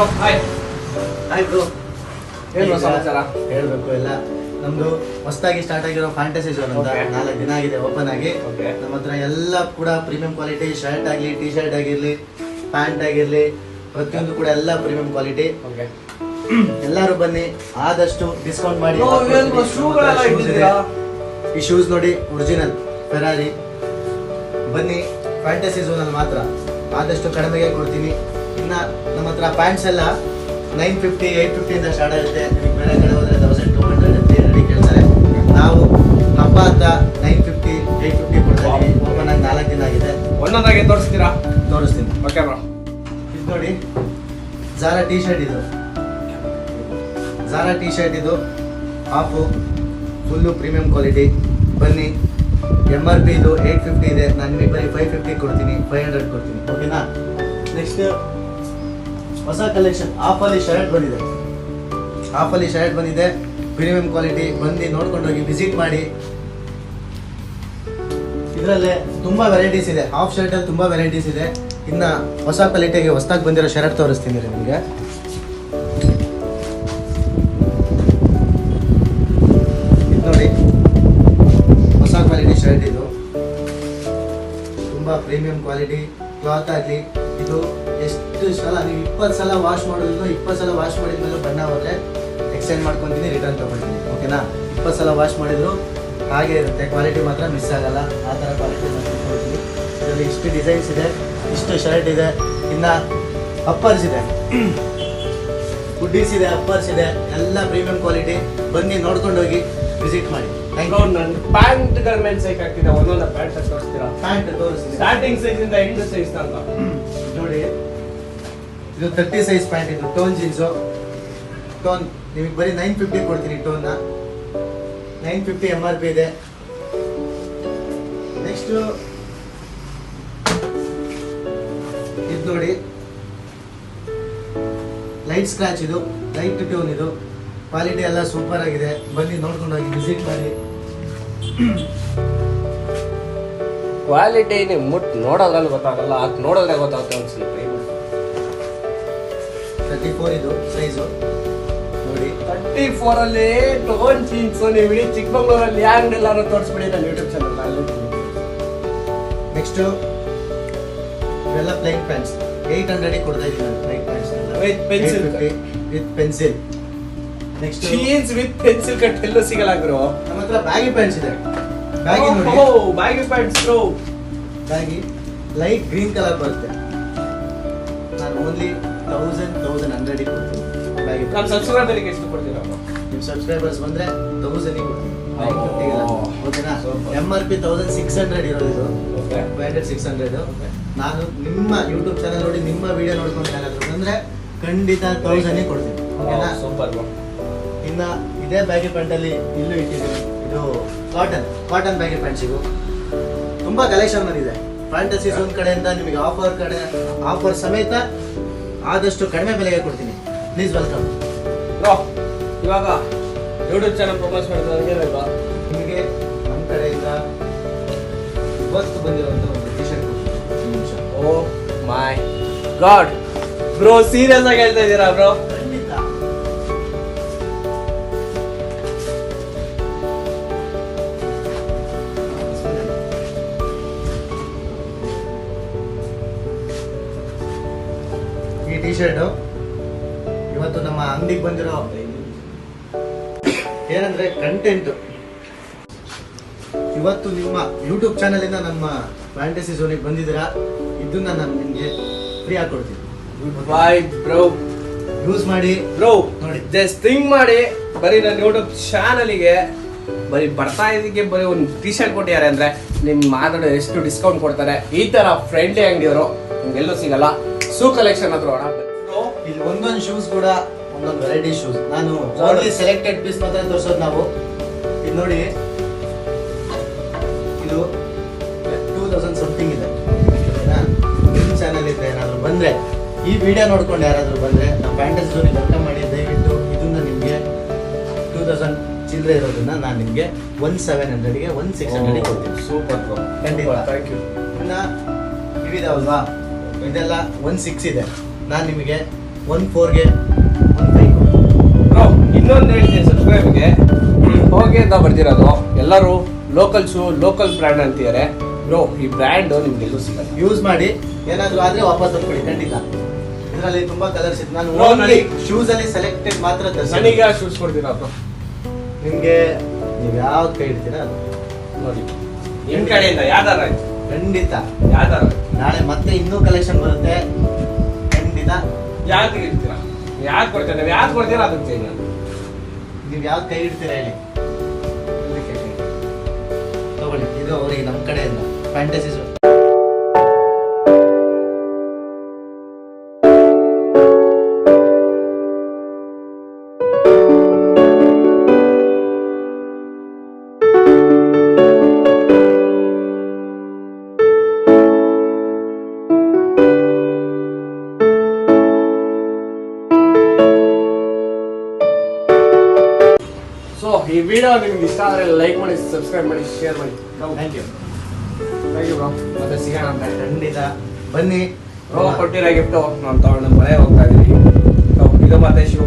Bro hi. Hi bro. ಏನು ಸಮಾಚಾರ? ಹೇಳ್ಬೇಕು ಎಲ್ಲ. ನಮ್ದು ಹೊಸದಾಗಿ ಸ್ಟಾರ್ಟ್ ಆಗಿರೋ ಫ್ಯಾಂಟಸಿ ಝೋನ್ ಅಂತ 4 ದಿನ ಆಗಿದೆ ಓಪನ್ ಆಗಿ. ನಮ್ಮ ಹತ್ರ ಎಲ್ಲ ಕೂಡ ಪ್ರೀಮಿಯಂ ಕ್ವಾಲಿಟಿ, ಶರ್ಟ್ ಆಗಲಿ, ಟಿ ಶರ್ಟ್ ಆಗಿರಲಿ, ಪ್ಯಾಂಟ್ ಆಗಿರಲಿ, ಪ್ರತಿಯೊಂದು ಕೂಡ ಎಲ್ಲ ಪ್ರೀಮಿಯಂ ಕ್ವಾಲಿಟಿ. ಎಲ್ಲರೂ ಬನ್ನಿ, ಆದಷ್ಟು ಡಿಸ್ಕೌಂಟ್ ಮಾಡಿ. ಈ ಶೂಸ್ ನೋಡಿ, ಒರಿಜಿನಲ್ ಫೆರಾರಿ. ಬನ್ನಿ, ಫ್ಯಾಂಟಸಿ ಝೋನಲ್ಲಿ ಮಾತ್ರ ಆದಷ್ಟು ಕಡಿಮೆಗೆ ಕೊಡ್ತೀನಿ. ಇನ್ನು ನಮ್ಮ ಹತ್ರ ಪ್ಯಾಂಟ್ಸ್ ಎಲ್ಲ 950, 850 ಇಂದ ಸ್ಟಾರ್ಟ್ ಆಗುತ್ತೆ. ನಿಮಗೆ ಬೇರೆ ಕಡೆ ಹೋದರೆ 1200, 300 ಕೇಳ್ತಾರೆ. ನಾವು ಹಬ್ಬ ಅಂತ 950, 850 ಕೊಡ್ತಾ ಇದ್ದೀವಿ. ಓಪನ್ ಆಗಿ 4 ದಿನ ಆಗಿದೆ. ಒಂದೊಂದಾಗಿ ತೋರಿಸ್ತೀರಾ? ತೋರಿಸ್ತೀನಿ. Okay bro. ಇದು ನೋಡಿ, ಝಾರಾ ಟಿ ಶರ್ಟ್. ಇದು ಝಾರಾ ಟಿ ಶರ್ಟ್. ಇದು ಹಾಫು ಫುಲ್ಲು ಪ್ರೀಮಿಯಂ ಕ್ವಾಲಿಟಿ. ಬನ್ನಿ, MRP ಇದು 850 ಇದೆ. ನಾನು ನಿಮಗೆ ಬರೀ 550 ಕೊಡ್ತೀನಿ, 500 ಕೊಡ್ತೀನಿ. ಓಕೆನಾ? ನೆಕ್ಸ್ಟ್ ಹೊಸ ಕಲೆಕ್ಷನ್ ಆಫಲ್ಲಿ ಶರ್ಟ್ ಬಂದಿದೆ. ಆಫಲ್ಲಿ ಶರ್ಟ್ ಬಂದಿದೆ, ಪ್ರೀಮಿಯಂ ಕ್ವಾಲಿಟಿ. ಬಂದು ನೋಡ್ಕೊಂಡು ಹೋಗಿ, ವಿಸಿಟ್ ಮಾಡಿ. ಇದರಲ್ಲೇ ತುಂಬ ವೆರೈಟೀಸ್ ಇದೆ. ಹಾಫ್ ಶರ್ಟಲ್ಲಿ ತುಂಬ ವೆರೈಟೀಸ್ ಇದೆ. ಇನ್ನು ಹೊಸ ಕ್ವಾಲಿಟಿಗೆ ಹೊಸದಾಗಿ ಬಂದಿರೋ ಶರ್ಟ್ ತೋರಿಸ್ತೀನಿ ರೀ ನಿಮಗೆ. ಇದು ನೋಡಿ, ಹೊಸ ಕ್ವಾಲಿಟಿ ಶರ್ಟ್. ಇದು ತುಂಬ ಪ್ರೀಮಿಯಂ ಕ್ವಾಲಿಟಿ ಕ್ಲಾತ್ ಆಗಲಿ. ಇದು ಎಷ್ಟು ಸಲ ನೀವು 20 ಸಲ ವಾಶ್ ಮಾಡೋದು, 20 ಸಲ ವಾಶ್ ಮಾಡಿದ್ಮೇಲೆ ಬಣ್ಣ ಹೋದರೆ ಎಕ್ಸ್ಚೇಂಜ್ ಮಾಡ್ಕೊತೀನಿ, ರಿಟರ್ನ್ ತೊಗೊಳ್ತೀನಿ. ಓಕೆನಾ? 20 ಸಲ ವಾಶ್ ಮಾಡಿದ್ರು ಹಾಗೆ ಇರುತ್ತೆ, ಕ್ವಾಲಿಟಿ ಮಾತ್ರ ಮಿಸ್ ಆಗಲ್ಲ. ಆ ಥರ ಕ್ವಾಲಿಟಿ ಕೊಡ್ತೀನಿ. ಇದರಲ್ಲಿ ಇಷ್ಟು ಡಿಸೈನ್ಸ್ ಇದೆ, ಇಷ್ಟು ಶರ್ಟ್ ಇದೆ. ಇನ್ನು ಅಪ್ಪರ್ಸ್ ಇದೆ, ಹುಡ್ಡೀಸ್ ಇದೆ, ಅಪ್ಪರ್ಸ್ ಇದೆ, ಎಲ್ಲ ಪ್ರೀಮಿಯಂ ಕ್ವಾಲಿಟಿ. ಬನ್ನಿ ನೋಡ್ಕೊಂಡು ಹೋಗಿ, ವಿಸಿಟ್ ಮಾಡಿ. ನನ್ನ ಪ್ಯಾಂಟ್ಗಳ ಮೇಲೆ ಸೈಕ್ ಆಗ್ತಿದೆ. ಒಂದೊಂದು ಪ್ಯಾಂಟ್ ತೋರಿಸ್ತೀರಾ? ಪ್ಯಾಂಟ್ ತೋರಿಸ್ತೀನಿ. ಸ್ಟಾರ್ಟಿಂಗ್ ಸೈಜ್ ಇಂದ ಎಂಡ್ ಸೈಜ್ ತನಕ ನೋಡಿ. ಇದು 30 ಸೈಜ್ ಪ್ಯಾಂಟ್. ಇದು ಟೋನ್ ಜೀನ್ಸು. ಟೋನ್ ನಿಮಗೆ ಬರೀ 950 ಕೊಡ್ತೀನಿ. ಟೋನ್ನ 950 MRP ಇದೆ. ನೆಕ್ಸ್ಟು ಇದು ನೋಡಿ, ಲೈಟ್ ಸ್ಕ್ರಾಚ್. ಇದು ಲೈಟ್ ಟೋನ್. ಇದು ಕ್ವಾಲಿಟಿ ಎಲ್ಲ ಸೂಪರ್ ಆಗಿದೆ. ಬನ್ನಿ ನೋಡ್ಕೊಂಡು ಹೋಗಿ, ವಿಸಿಟ್ ಮಾಡಿ. ಕ್ವಾಲಿಟಿ ನೀವು ನೋಡೋದ್ರಲ್ಲಿ ಗೊತ್ತಾಗಲ್ಲ, ಅದು ನೋಡೋದ್ರೆ ಗೊತ್ತಾಗುತ್ತೆ. ಒಂದು ಸ್ವಲ್ಪ 34 ಇದು ಸೈಜು ನೋಡಿ. 34 ಅಲ್ಲಿ ಟೋನ್ ಜೀನ್ಸ್ ನೀವು ಇಡೀ ಚಿಕ್ಕಮಂಗ್ಳೂರಲ್ಲಿ ಹ್ಯಾಂಗ್ ಎಲ್ಲಾರು ತೋರಿಸ್ಬಿಡಿ ನನ್ನ ಯೂಟ್ಯೂಬ್ ಚಾನಲ್ ಅಲ್ಲಿ. ನೆಕ್ಸ್ಟು ಇವೆಲ್ಲ ಪ್ಲೈನ್ ಪ್ಯಾಂಟ್ಸ್ 800 ಕೊಡ್ತಾ ಇದ್ದೀನಿ ನಾನು. Plain pants With pencil. With pencil. Next jeans with pencil cut ಎಲ್ಲೂ ಸಿಗಲ್ಲ ಬ್ರೋ. ನಮ್ಮ ಹತ್ರ ಬ್ಯಾಗಿ ಪ್ಯಾಂಟ್ಸ್ ಇದೆ. ಬ್ಯಾಗಿ ನೋಡಿ, baggy pants bro. Baggy light green colour ಬರುತ್ತೆ. ನಾನು ಓನ್ಲಿ 1100 ಕೊಡ್ತೀನಿ ಬ್ಯಾಗಿ. ನಮ್ಮ ಸಬ್ಸ್ಕ್ರೈಬರ್ಗೆ ಎಷ್ಟು ಕೊಡ್ತೀರಾ? ನಿಮ್ಮ ಸಬ್ಸ್ಕ್ರೈಬರ್ಸ್ ಬಂದರೆ 1000 ಕೊಡ್ತೀನಿ. ಓಕೆನಾ? MRP 1600 ಇರೋದು. ಇದು 500, 600. ನಾನು ನಿಮ್ಮ ಯೂಟ್ಯೂಬ್ ಚಾನಲ್ ನೋಡಿ, ನಿಮ್ಮ ವಿಡಿಯೋ ನೋಡ್ಕೊಂಡು ಯಾರಾದರೂ ಬಂದರೆ ಖಂಡಿತ 1000 ಕೊಡ್ತೀನಿ. ಓಕೆನಾ? Super bro. ಇನ್ನು ಇದೇ ಬ್ಯಾಗಿ ಪ್ಯಾಂಟಲ್ಲಿ ಇಲ್ಲೂ ಇಟ್ಟಿದ್ದೀನಿ. ಇದು ಕಾಟನ್ ಬ್ಯಾಗಿ ಪ್ಯಾಂಟ್ಸ್. ಇವು ತುಂಬ ಕಲೆಕ್ಷನ್ ಬಂದಿದೆ. ಫ್ಯಾಂಟಸಿ ಝೋನ್ ಕಡೆಯಿಂದ ನಿಮಗೆ ಆಫರ್ ಸಮೇತ ಆದಷ್ಟು ಕಡಿಮೆ ಬೆಲೆಗೆ ಕೊಡ್ತೀನಿ. Please welcome bro. ಇವಾಗ ಯೂಟ್ಯೂಬ್ ಚಾನಲ್ ಪ್ರಮೋಟ್ ಮಾಡಿದ್ರೆ ಏನಿಲ್ವಾ? ನಿಮಗೆ ನಮ್ಮ ಕಡೆಯಿಂದ ಇವತ್ತು ಬಂದಿರುವಂಥ ಒಂದು ಟಿ ಶರ್ಟ್ ಕೊಡ್ತೀನಿ. ನಿಮಿಷ. ಓ ಮೈ ಗಾಡ್ ಬ್ರೋ, ಸೀರಿಯಸ್ ಆಗಿ ಹೇಳ್ತಾ ಇದ್ದೀರಾ ಬ್ರೋ? ಖಂಡಿತ. ಈ ಟಿ ಶರ್ಟು ಇವತ್ತು ನಮ್ಮ ಅಂಗಡಿಗೆ ಬಂದಿರೋ ಏನಂದ್ರೆ ಕಂಟೆಂಟ್. ಇವತ್ತು ನಿಮ್ಮ ಯೂಟ್ಯೂಬ್ ಚಾನಲ್ ಇಂದ ನಮ್ಮ ಫ್ಯಾಂಟಸಿ ಝೋನಿಗೆ ಬಂದಿದ್ದೀರಾ, ಇದನ್ನ ನಾನು ನಿಮಗೆ ಫ್ರೀ ಆಗಿ ಕೊಡ್ತೀನಿ. Bye bro. ಯೂಸ್ ಮಾಡಿ ಬ್ರೋ ನೋಡಿ. ಜಸ್ಟ್ ಥಿಂಕ್ ಮಾಡಿ, ಬರೀ ನನ್ನ ಯೂಟ್ಯೂಬ್ ಚಾನಲಿಗೆ ಬರೀ ಬರ್ತಾ ಇದಕ್ಕೆ ಬರೀ ಒಂದು ಟಿ ಶರ್ಟ್ ಕೊಟ್ಟಿದ್ದಾರೆ ಅಂದ್ರೆ ನಿಮ್ ಮಾತಾಡೋ ಎಷ್ಟು ಡಿಸ್ಕೌಂಟ್ ಕೊಡ್ತಾರೆ. ಈ ತರ ಫ್ರೆಂಡ್ಲಿ ಅಂಗಡಿಯವರು ನಿಮ್ಗೆಲ್ಲೂ ಸಿಗಲ್ಲ. ಸೂ ಕಲೆಕ್ಷನ್ ಹತ್ರ ಇಲ್ಲಿ ಒಂದೊಂದು ಶೂಸ್ ಕೂಡ ಒಂದೊಂದು ವೆರೈಟಿ ಶೂಸ್. ನಾನು ಓನ್ಲಿ ಸೆಲೆಕ್ಟೆಡ್ ಪೀಸ್ ಮಾತ್ರ ತೋರಿಸೋದು ನಾವು. ಇದು ನೋಡಿ, ಇದು 2000 ಸಮಥಿಂಗ್ ಇದೆ. ನಿಮ್ಮ ಚಾನಲ್ ಇದೆ ಏನಾದರೂ ಬಂದರೆ, ಈ ವಿಡಿಯೋ ನೋಡ್ಕೊಂಡು ಯಾರಾದರೂ ಬಂದರೆ ನಮ್ಮ ಫ್ಯಾಂಟಸಿ ಝೋನಿಗೆ ವೆಲ್ಕಮ್ ಮಾಡಿ. ದಯವಿಟ್ಟು ಇದನ್ನ ನಿಮಗೆ 2000 ಚಿಲ್ಲರೆ ಇರೋದನ್ನ ನಾನು ನಿಮಗೆ 1700ಗೆ 1600 ಕೊಡ್ತೀನಿ. ಸೂಪರ್ ಬ್ರೋ, ಖಂಡಿತ. Thank you. ಇನ್ನು ಇವಿದಾವಲ್ವಾ, ಇದೆಲ್ಲ 16 ಇದೆ. ನಾನು ನಿಮಗೆ 1.4ಗೆ 1.5 ಬ್ರೋ ಇನ್ನೊಂದು ಹೇಳ್ತೀನಿ ಸಬ್ಸ್ಕ್ರೈಬ್ಗೆ ಹೋಗಿ ಅಂತ ಬರ್ತಿರೋದು ಎಲ್ಲರೂ ಲೋಕಲ್ ಶೂ ಲೋಕಲ್ ಬ್ರ್ಯಾಂಡ್ ಅಂತಿದ್ದಾರೆ ಬ್ರೋ ಈ ಬ್ರ್ಯಾಂಡ್ ನಿಮ್ಗೆಲ್ಲೂ ಸಿಗಲ್ಲ. ಯೂಸ್ ಮಾಡಿ ಏನಾದ್ರು ಆದ್ರೆ ವಾಪಸ್ ತಂದ್ಕೊಡಿ ಖಂಡಿತ. ಇದರಲ್ಲಿ ತುಂಬಾ ಕಲರ್ಸ್ ಇದೆ. ನಾನು Bro, ಓನ್ಲಿ ಶೂಸ್ ಅಲ್ಲಿ ಸೆಲೆಕ್ಟೆಡ್ ಮಾತ್ರ ತರಿಸಿ. ನನಗೆ ಶೂಸ್ ಕೊಡ್ತೀರಾ ಬ್ರೋ? ನಿಮ್ಗೆ ನೀವು ಯಾವ್ದು ಕೈ ಇಡ್ತೀರಾ ಅದು ನೋಡಿ ನಿಮ್ ಕಡೆಯಿಂದ ಯಾವ್ದಾರ ಆಯ್ತು ಖಂಡಿತ. ಯಾವ್ದಾರ ನಾಳೆ ಮತ್ತೆ ಇನ್ನೂ ಕಲೆಕ್ಷನ್ ಬರುತ್ತೆ ಖಂಡಿತ. ಯಾವ್ದು ಇರ್ತೀರಾ ಯಾವ್ದು ಕೊಡ್ತೀರಾ ನೀವು ಯಾವ್ದು ಕೊಡ್ತೀರಾ ಅದಕ್ಕೆ ಚೇಂಜ್ ನೀವು ಯಾವ್ದು ಕೈ ಇಡ್ತೀರಾ ಹೇಳಿ ತಗೊಳ್ಳಿ. ಇದು ಅವ್ರಿಗೆ ನಮ್ಮ ಕಡೆಯಿಂದ ಫ್ಯಾಂಟಸೀಸ್. ಸೊ ಈ ವಿಡಿಯೋ ನಿಮ್ಗೆ ಇಷ್ಟ ಆದರೆ ಲೈಕ್ ಮಾಡಿ ಸಬ್ಸ್ಕ್ರೈಬ್ ಮಾಡಿ ಶೇರ್ ಮಾಡಿ. ಥ್ಯಾಂಕ್ ಯು ಬ್ರೋ ಮತ್ತೆ ಸಿಗೋಣ ಅಂತ ಖಂಡಿತ ಬನ್ನಿ. ರೋ ಕೊಟ್ಟಿರೋ ಗಿಫ್ಟು ನಾನು ತಗೊಂಡು ಮನೆ ಹೋಗ್ತಾ ಇದ್ದೀನಿ. ಇದು ಮತ್ತೆ ಶಿವ